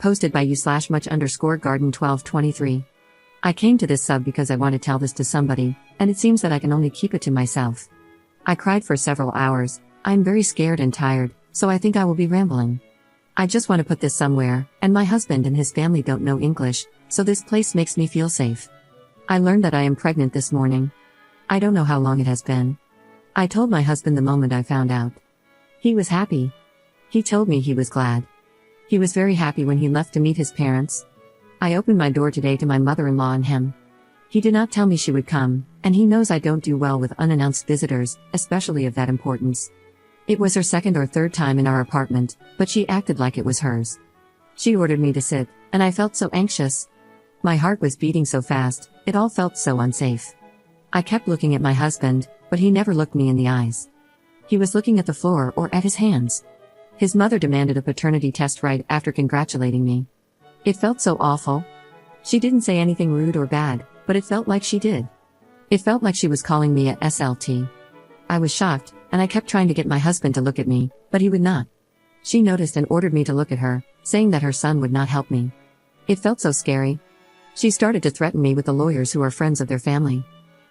Posted by you/much_garden1223. I came to this sub because I want to tell this to somebody, and it seems that I can only keep it to myself. I cried for several hours. I'm very scared and tired, so I think I will be rambling. I just want to put this somewhere, and my husband and his family don't know English, so this place makes me feel safe. I learned that I am pregnant this morning. I don't know how long it has been. I told my husband the moment I found out. He was happy. He told me he was glad. He was very happy when he left to meet his parents. I opened my door today to my mother-in-law and him. He did not tell me she would come, and he knows I don't do well with unannounced visitors, especially of that importance. It was her second or third time in our apartment, but she acted like it was hers. She ordered me to sit, and I felt so anxious. My heart was beating so fast, it all felt so unsafe. I kept looking at my husband, but he never looked me in the eyes. He was looking at the floor or at his hands. His mother demanded a paternity test right after congratulating me. It felt so awful. She didn't say anything rude or bad, but it felt like she did. It felt like she was calling me a SLT. I was shocked, and I kept trying to get my husband to look at me, but he would not. She noticed and ordered me to look at her, saying that her son would not help me. It felt so scary. She started to threaten me with the lawyers who are friends of their family.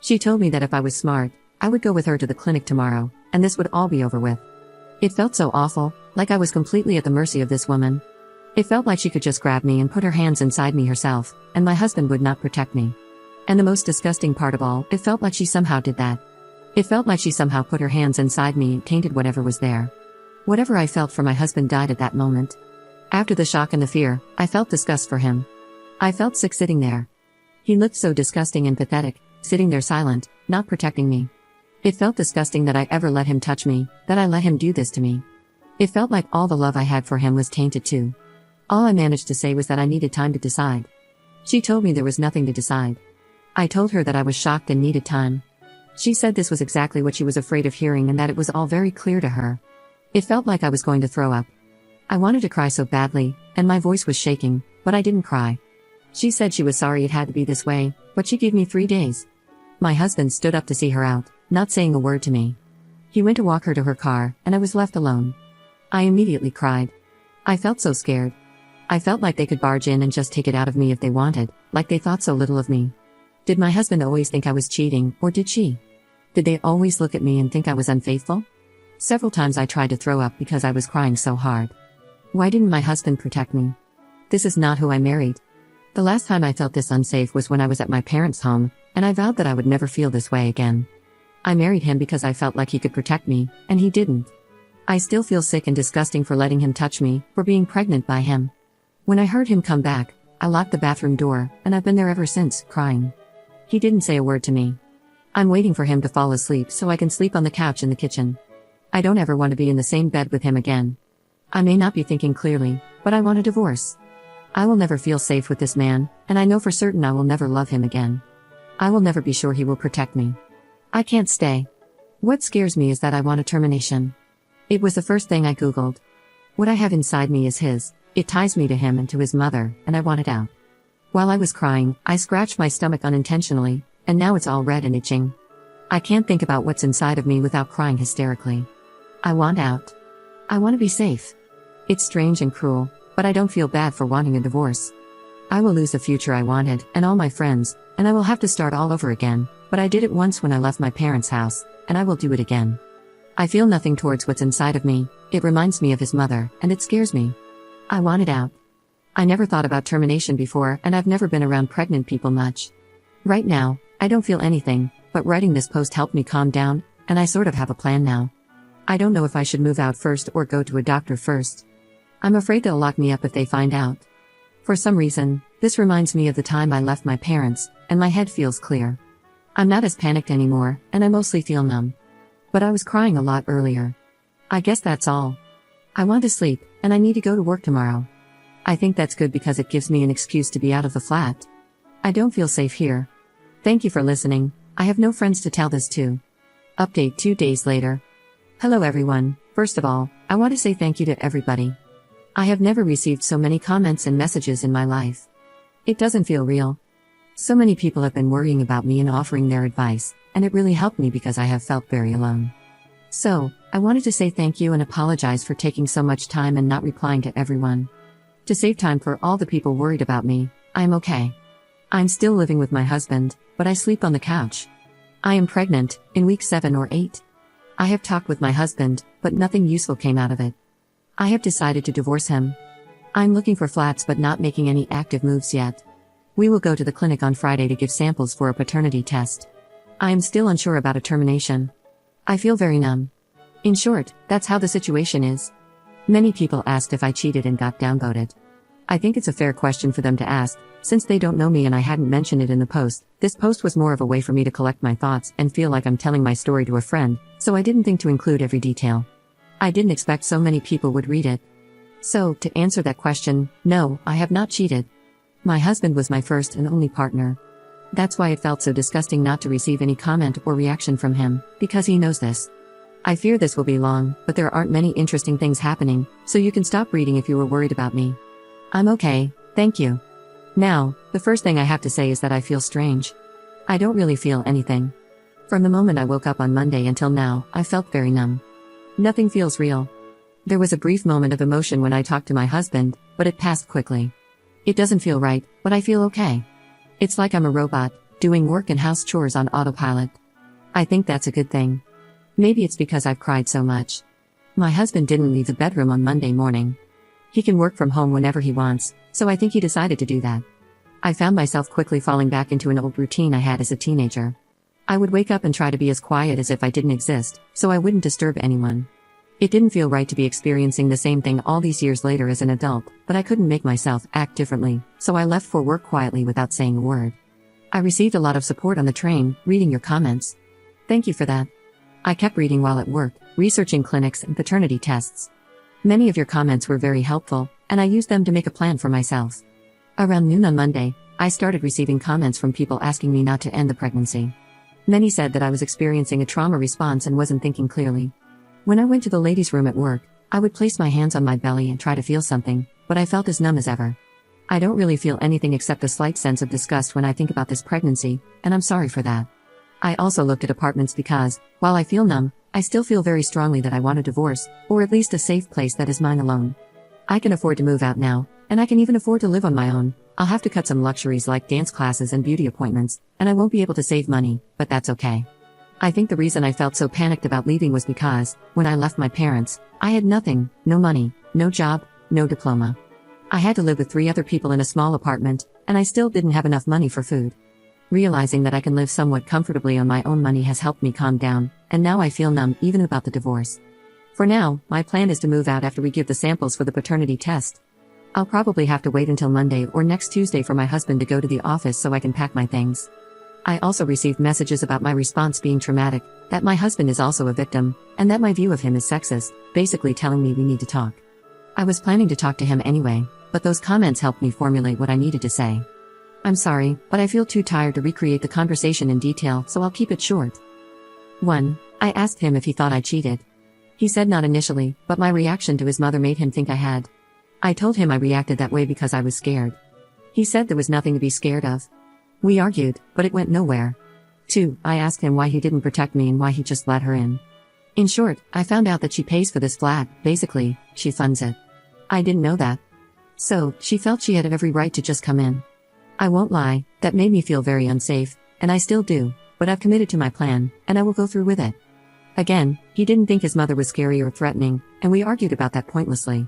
She told me that if I was smart, I would go with her to the clinic tomorrow, and this would all be over with. It felt so awful, like I was completely at the mercy of this woman. It felt like she could just grab me and put her hands inside me herself, and my husband would not protect me. And the most disgusting part of all, it felt like she somehow did that. It felt like she somehow put her hands inside me and tainted whatever was there. Whatever I felt for my husband died at that moment. After the shock and the fear, I felt disgust for him. I felt sick sitting there. He looked so disgusting and pathetic, sitting there silent, not protecting me. It felt disgusting that I ever let him touch me, that I let him do this to me. It felt like all the love I had for him was tainted too. All I managed to say was that I needed time to decide. She told me there was nothing to decide. I told her that I was shocked and needed time. She said this was exactly what she was afraid of hearing and that it was all very clear to her. It felt like I was going to throw up. I wanted to cry so badly, and my voice was shaking, but I didn't cry. She said she was sorry it had to be this way, but she gave me 3 days. My husband stood up to see her out, not saying a word to me. He went to walk her to her car, and I was left alone. I immediately cried. I felt so scared. I felt like they could barge in and just take it out of me if they wanted, like they thought so little of me. Did my husband always think I was cheating, or did she? Did they always look at me and think I was unfaithful? Several times I tried to throw up because I was crying so hard. Why didn't my husband protect me? This is not who I married. The last time I felt this unsafe was when I was at my parents' home, and I vowed that I would never feel this way again. I married him because I felt like he could protect me, and he didn't. I still feel sick and disgusting for letting him touch me, for being pregnant by him. When I heard him come back, I locked the bathroom door, and I've been there ever since, crying. He didn't say a word to me. I'm waiting for him to fall asleep so I can sleep on the couch in the kitchen. I don't ever want to be in the same bed with him again. I may not be thinking clearly, but I want a divorce. I will never feel safe with this man, and I know for certain I will never love him again. I will never be sure he will protect me. I can't stay. What scares me is that I want a termination. It was the first thing I Googled. What I have inside me is his, it ties me to him and to his mother, and I want it out. While I was crying, I scratched my stomach unintentionally, and now it's all red and itching. I can't think about what's inside of me without crying hysterically. I want out. I want to be safe. It's strange and cruel, but I don't feel bad for wanting a divorce. I will lose the future I wanted, and all my friends, and I will have to start all over again, but I did it once when I left my parents' house, and I will do it again. I feel nothing towards what's inside of me, it reminds me of his mother, and it scares me. I want it out. I never thought about termination before, and I've never been around pregnant people much. Right now, I don't feel anything, but writing this post helped me calm down, and I sort of have a plan now. I don't know if I should move out first or go to a doctor first. I'm afraid they'll lock me up if they find out. For some reason, this reminds me of the time I left my parents, and my head feels clear. I'm not as panicked anymore, and I mostly feel numb. But I was crying a lot earlier. I guess that's all. I want to sleep, and I need to go to work tomorrow. I think that's good because it gives me an excuse to be out of the flat. I don't feel safe here. Thank you for listening. I have no friends to tell this to. Update 2 days later. Hello everyone. First of all, I want to say thank you to everybody. I have never received so many comments and messages in my life. It doesn't feel real. So many people have been worrying about me and offering their advice, and it really helped me because I have felt very alone. So, I wanted to say thank you and apologize for taking so much time and not replying to everyone. To save time for all the people worried about me, I'm okay. I'm still living with my husband, but I sleep on the couch. I am pregnant, in week 7 or 8. I have talked with my husband, but nothing useful came out of it. I have decided to divorce him. I'm looking for flats but not making any active moves yet. We will go to the clinic on Friday to give samples for a paternity test. I am still unsure about a termination. I feel very numb. In short, that's how the situation is. Many people asked if I cheated and got downvoted. I think it's a fair question for them to ask, since they don't know me and I hadn't mentioned it in the post. This post was more of a way for me to collect my thoughts and feel like I'm telling my story to a friend, so I didn't think to include every detail. I didn't expect so many people would read it. So, to answer that question, no, I have not cheated. My husband was my first and only partner. That's why it felt so disgusting not to receive any comment or reaction from him, because he knows this. I fear this will be long, but there aren't many interesting things happening, so you can stop reading if you were worried about me. I'm okay, thank you. Now, the first thing I have to say is that I feel strange. I don't really feel anything. From the moment I woke up on Monday until now, I felt very numb. Nothing feels real. There was a brief moment of emotion when I talked to my husband, but it passed quickly. It doesn't feel right, but I feel okay. It's like I'm a robot, doing work and house chores on autopilot. I think that's a good thing. Maybe it's because I've cried so much. My husband didn't leave the bedroom on Monday morning. He can work from home whenever he wants, so I think he decided to do that. I found myself quickly falling back into an old routine I had as a teenager. I would wake up and try to be as quiet as if I didn't exist, so I wouldn't disturb anyone. It didn't feel right to be experiencing the same thing all these years later as an adult, but I couldn't make myself act differently, so I left for work quietly without saying a word. I received a lot of support on the train, reading your comments. Thank you for that. I kept reading while at work, researching clinics and paternity tests. Many of your comments were very helpful, and I used them to make a plan for myself. Around noon on Monday, I started receiving comments from people asking me not to end the pregnancy. Many said that I was experiencing a trauma response and wasn't thinking clearly. When I went to the ladies' room at work, I would place my hands on my belly and try to feel something, but I felt as numb as ever. I don't really feel anything except a slight sense of disgust when I think about this pregnancy, and I'm sorry for that. I also looked at apartments because, while I feel numb, I still feel very strongly that I want a divorce, or at least a safe place that is mine alone. I can afford to move out now, and I can even afford to live on my own. I'll have to cut some luxuries like dance classes and beauty appointments, and I won't be able to save money, but that's okay. I think the reason I felt so panicked about leaving was because, when I left my parents, I had nothing, no money, no job, no diploma. I had to live with 3 other people in a small apartment, and I still didn't have enough money for food. Realizing that I can live somewhat comfortably on my own money has helped me calm down, and now I feel numb even about the divorce. For now, my plan is to move out after we give the samples for the paternity test. I'll probably have to wait until Monday or next Tuesday for my husband to go to the office so I can pack my things. I also received messages about my response being traumatic, that my husband is also a victim, and that my view of him is sexist, basically telling me we need to talk. I was planning to talk to him anyway, but those comments helped me formulate what I needed to say. I'm sorry, but I feel too tired to recreate the conversation in detail, so I'll keep it short. 1. I asked him if he thought I cheated. He said not initially, but my reaction to his mother made him think I had. I told him I reacted that way because I was scared. He said there was nothing to be scared of. We argued, but it went nowhere. 2. I asked him why he didn't protect me and why he just let her in. In short, I found out that she pays for this flat, basically, she funds it. I didn't know that. So, she felt she had every right to just come in. I won't lie, that made me feel very unsafe, and I still do, but I've committed to my plan, and I will go through with it. Again, he didn't think his mother was scary or threatening, and we argued about that pointlessly.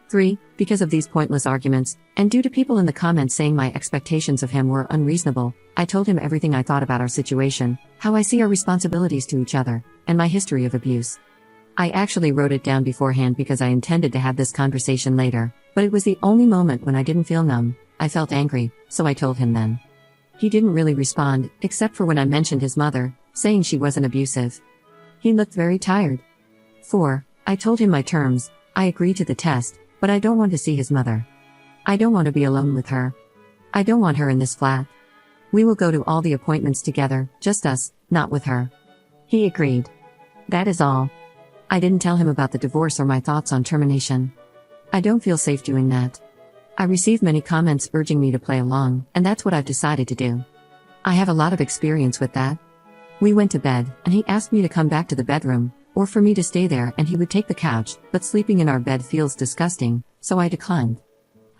3. Because of these pointless arguments, and due to people in the comments saying my expectations of him were unreasonable, I told him everything I thought about our situation, how I see our responsibilities to each other, and my history of abuse. I actually wrote it down beforehand because I intended to have this conversation later, but it was the only moment when I didn't feel numb. I felt angry, so I told him then. He didn't really respond, except for when I mentioned his mother, saying she wasn't abusive. He looked very tired. 4. I told him my terms. I agreed to the test, but I don't want to see his mother. I don't want to be alone with her. I don't want her in this flat. We will go to all the appointments together, just us, not with her. He agreed. That is all. I didn't tell him about the divorce or my thoughts on termination. I don't feel safe doing that. I received many comments urging me to play along, and that's what I've decided to do. I have a lot of experience with that. We went to bed, and he asked me to come back to the bedroom, or for me to stay there and he would take the couch, but sleeping in our bed feels disgusting, so I declined.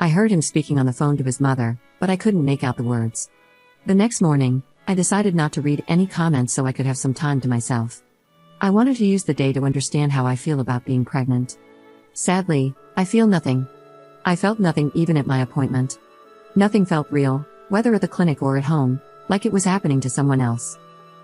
I heard him speaking on the phone to his mother, but I couldn't make out the words. The next morning, I decided not to read any comments so I could have some time to myself. I wanted to use the day to understand how I feel about being pregnant. Sadly, I feel nothing. I felt nothing even at my appointment. Nothing felt real, whether at the clinic or at home, like it was happening to someone else.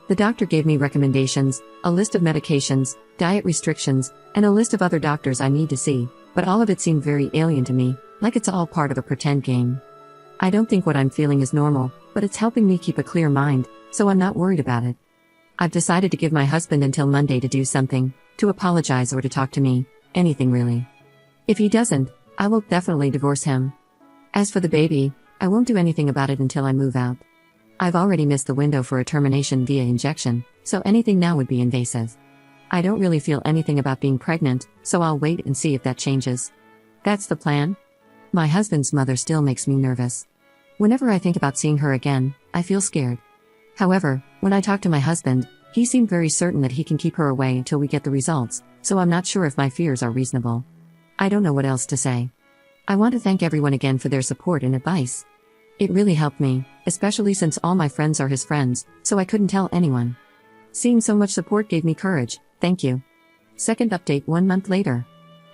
The doctor gave me recommendations, a list of medications, diet restrictions, and a list of other doctors I need to see, but all of it seemed very alien to me, like it's all part of a pretend game. I don't think what I'm feeling is normal, but it's helping me keep a clear mind, so I'm not worried about it. I've decided to give my husband until Monday to do something, to apologize or to talk to me, anything really. If he doesn't, I will definitely divorce him. As for the baby, I won't do anything about it until I move out. I've already missed the window for a termination via injection, so anything now would be invasive. I don't really feel anything about being pregnant, so I'll wait and see if that changes. That's the plan. My husband's mother still makes me nervous. Whenever I think about seeing her again, I feel scared. However, when I talk to my husband, he seemed very certain that he can keep her away until we get the results, so I'm not sure if my fears are reasonable. I don't know what else to say. I want to thank everyone again for their support and advice. It really helped me, especially since all my friends are his friends, so I couldn't tell anyone. Seeing so much support gave me courage, thank you. Second update 1 month later.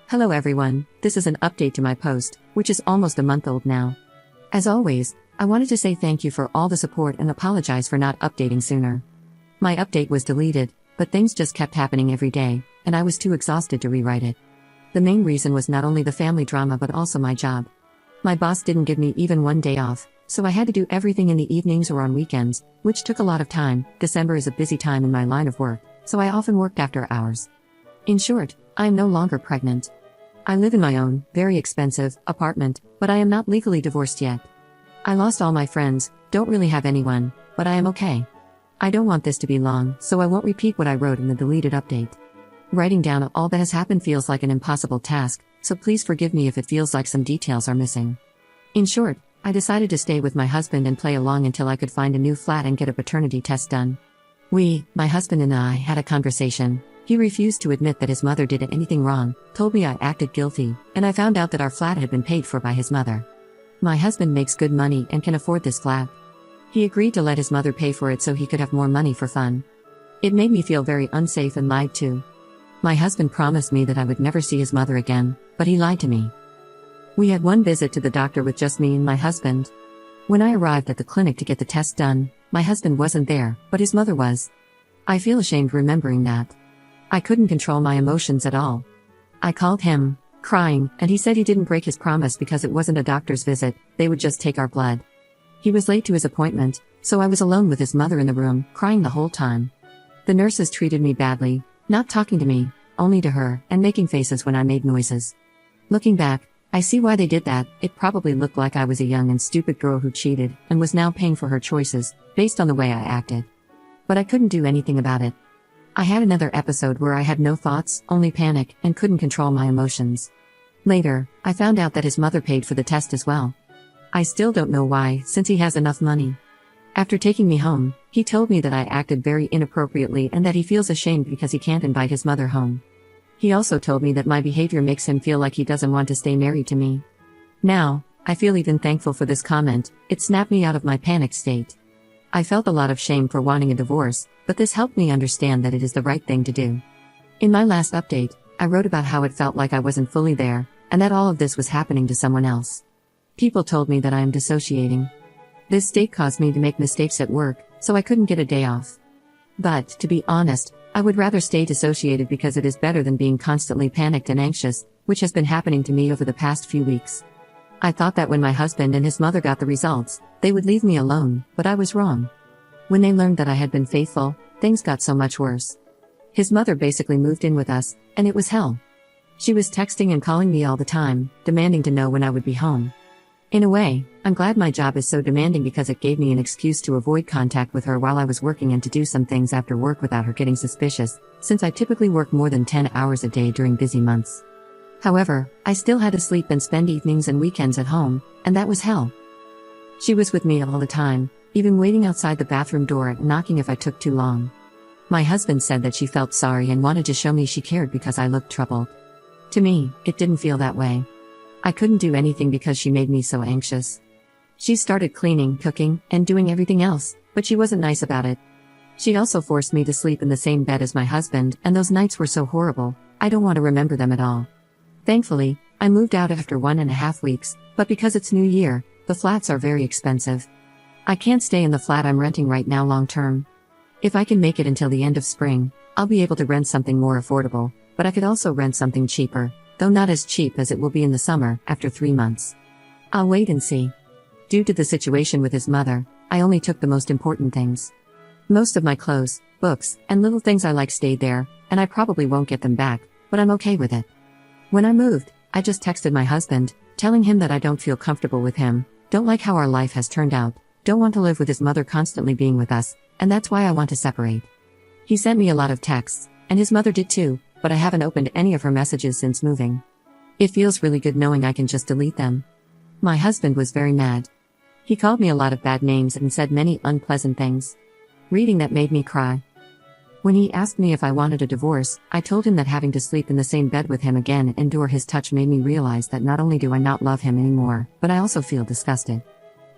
Hello everyone, this is an update to my post, which is almost a month old now. As always, I wanted to say thank you for all the support and apologize for not updating sooner. My update was deleted, but things just kept happening every day, and I was too exhausted to rewrite it. The main reason was not only the family drama but also my job. My boss didn't give me even 1 day off, so I had to do everything in the evenings or on weekends, which took a lot of time. December is a busy time in my line of work, so I often worked after hours. In short, I am no longer pregnant. I live in my own, very expensive, apartment, but I am not legally divorced yet. I lost all my friends, don't really have anyone, but I am okay. I don't want this to be long, so I won't repeat what I wrote in the deleted update. Writing down all that has happened feels like an impossible task, so please forgive me if it feels like some details are missing. In short, I decided to stay with my husband and play along until I could find a new flat and get a paternity test done. My husband and I, had a conversation. He refused to admit that his mother did anything wrong, told me I acted guilty, and I found out that our flat had been paid for by his mother. My husband makes good money and can afford this flat. He agreed to let his mother pay for it so he could have more money for fun. It made me feel very unsafe and lied to. My husband promised me that I would never see his mother again, but he lied to me. We had one visit to the doctor with just me and my husband. When I arrived at the clinic to get the test done, my husband wasn't there, but his mother was. I feel ashamed remembering that. I couldn't control my emotions at all. I called him, crying, and he said he didn't break his promise because it wasn't a doctor's visit, they would just take our blood. He was late to his appointment, so I was alone with his mother in the room, crying the whole time. The nurses treated me badly, not talking to me, only to her, and making faces when I made noises. Looking back, I see why they did that. It probably looked like I was a young and stupid girl who cheated, and was now paying for her choices, based on the way I acted. But I couldn't do anything about it. I had another episode where I had no thoughts, only panic, and couldn't control my emotions. Later, I found out that his mother paid for the test as well. I still don't know why, since he has enough money. After taking me home, he told me that I acted very inappropriately and that he feels ashamed because he can't invite his mother home. He also told me that my behavior makes him feel like he doesn't want to stay married to me. Now, I feel even thankful for this comment. It snapped me out of my panicked state. I felt a lot of shame for wanting a divorce, but this helped me understand that it is the right thing to do. In my last update, I wrote about how it felt like I wasn't fully there, and that all of this was happening to someone else. People told me that I am dissociating. This state caused me to make mistakes at work, so I couldn't get a day off. But, to be honest, I would rather stay dissociated because it is better than being constantly panicked and anxious, which has been happening to me over the past few weeks. I thought that when my husband and his mother got the results, they would leave me alone, but I was wrong. When they learned that I had been faithful, things got so much worse. His mother basically moved in with us, and it was hell. She was texting and calling me all the time, demanding to know when I would be home. In a way, I'm glad my job is so demanding because it gave me an excuse to avoid contact with her while I was working and to do some things after work without her getting suspicious, since I typically work more than 10 hours a day during busy months. However, I still had to sleep and spend evenings and weekends at home, and that was hell. She was with me all the time, even waiting outside the bathroom door and knocking if I took too long. My husband said that she felt sorry and wanted to show me she cared because I looked troubled. To me, it didn't feel that way. I couldn't do anything because she made me so anxious. She started cleaning, cooking, and doing everything else, but she wasn't nice about it. She also forced me to sleep in the same bed as my husband, and those nights were so horrible, I don't want to remember them at all. Thankfully, I moved out after 1.5 weeks, but because it's New Year, the flats are very expensive. I can't stay in the flat I'm renting right now long term. If I can make it until the end of spring, I'll be able to rent something more affordable, but I could also rent something cheaper, though not as cheap as it will be in the summer, after 3 months. I'll wait and see. Due to the situation with his mother, I only took the most important things. Most of my clothes, books, and little things I like stayed there, and I probably won't get them back, but I'm okay with it. When I moved, I just texted my husband, telling him that I don't feel comfortable with him, don't like how our life has turned out, don't want to live with his mother constantly being with us, and that's why I want to separate. He sent me a lot of texts, and his mother did too, but I haven't opened any of her messages since moving. It feels really good knowing I can just delete them. My husband was very mad. He called me a lot of bad names and said many unpleasant things. Reading that made me cry. When he asked me if I wanted a divorce, I told him that having to sleep in the same bed with him again and endure his touch made me realize that not only do I not love him anymore, but I also feel disgusted.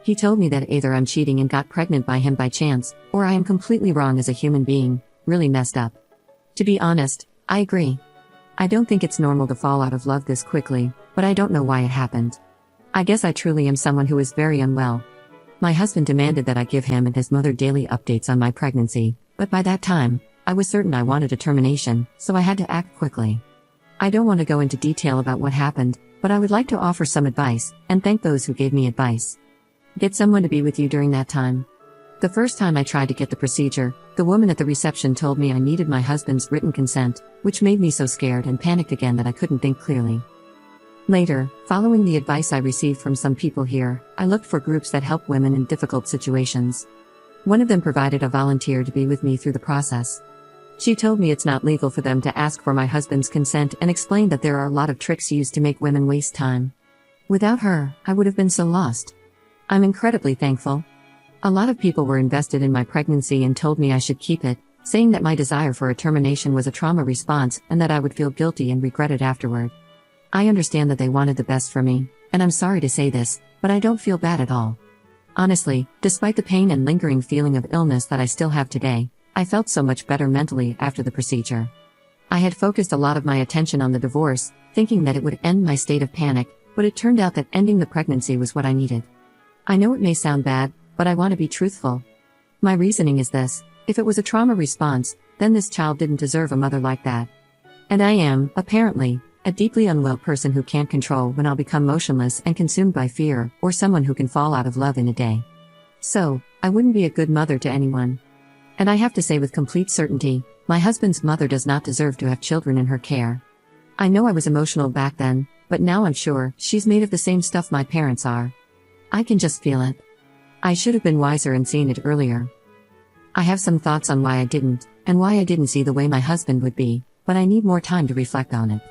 He told me that either I'm cheating and got pregnant by him by chance, or I am completely wrong as a human being, really messed up. To be honest, I agree. I don't think it's normal to fall out of love this quickly, but I don't know why it happened. I guess I truly am someone who is very unwell. My husband demanded that I give him and his mother daily updates on my pregnancy, but by that time, I was certain I wanted a termination, so I had to act quickly. I don't want to go into detail about what happened, but I would like to offer some advice, and thank those who gave me advice. Get someone to be with you during that time. The first time I tried to get the procedure, the woman at the reception told me I needed my husband's written consent, which made me so scared and panicked again that I couldn't think clearly. Later, following the advice I received from some people here, I looked for groups that help women in difficult situations. One of them provided a volunteer to be with me through the process. She told me it's not legal for them to ask for my husband's consent and explained that there are a lot of tricks used to make women waste time. Without her, I would have been so lost. I'm incredibly thankful. A lot of people were invested in my pregnancy and told me I should keep it, saying that my desire for a termination was a trauma response and that I would feel guilty and regret it afterward. I understand that they wanted the best for me, and I'm sorry to say this, but I don't feel bad at all. Honestly, despite the pain and lingering feeling of illness that I still have today, I felt so much better mentally after the procedure. I had focused a lot of my attention on the divorce, thinking that it would end my state of panic, but it turned out that ending the pregnancy was what I needed. I know it may sound bad, but I want to be truthful. My reasoning is this: if it was a trauma response, then this child didn't deserve a mother like that. And I am, apparently, a deeply unwell person who can't control when I'll become motionless and consumed by fear, or someone who can fall out of love in a day. So, I wouldn't be a good mother to anyone. And I have to say with complete certainty, my husband's mother does not deserve to have children in her care. I know I was emotional back then, but now I'm sure she's made of the same stuff my parents are. I can just feel it. I should have been wiser and seen it earlier. I have some thoughts on why I didn't, and why I didn't see the way my husband would be, but I need more time to reflect on it.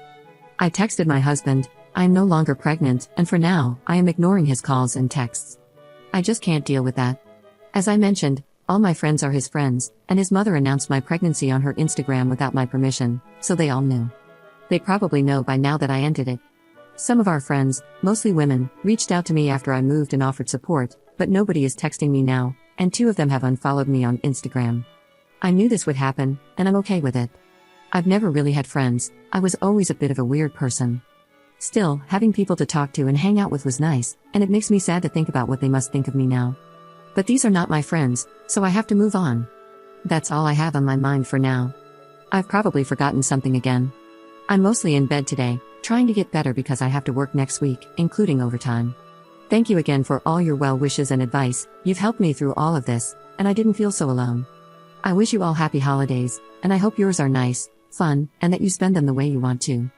I texted my husband, I am no longer pregnant, and for now, I am ignoring his calls and texts. I just can't deal with that. As I mentioned, all my friends are his friends, and his mother announced my pregnancy on her Instagram without my permission, so they all knew. They probably know by now that I ended it. Some of our friends, mostly women, reached out to me after I moved and offered support, but nobody is texting me now, and 2 of them have unfollowed me on Instagram. I knew this would happen, and I'm okay with it. I've never really had friends, I was always a bit of a weird person. Still, having people to talk to and hang out with was nice, and it makes me sad to think about what they must think of me now. But these are not my friends, so I have to move on. That's all I have on my mind for now. I've probably forgotten something again. I'm mostly in bed today, trying to get better because I have to work next week, including overtime. Thank you again for all your well wishes and advice, you've helped me through all of this, and I didn't feel so alone. I wish you all happy holidays, and I hope yours are nice, fun, and that you spend them the way you want to.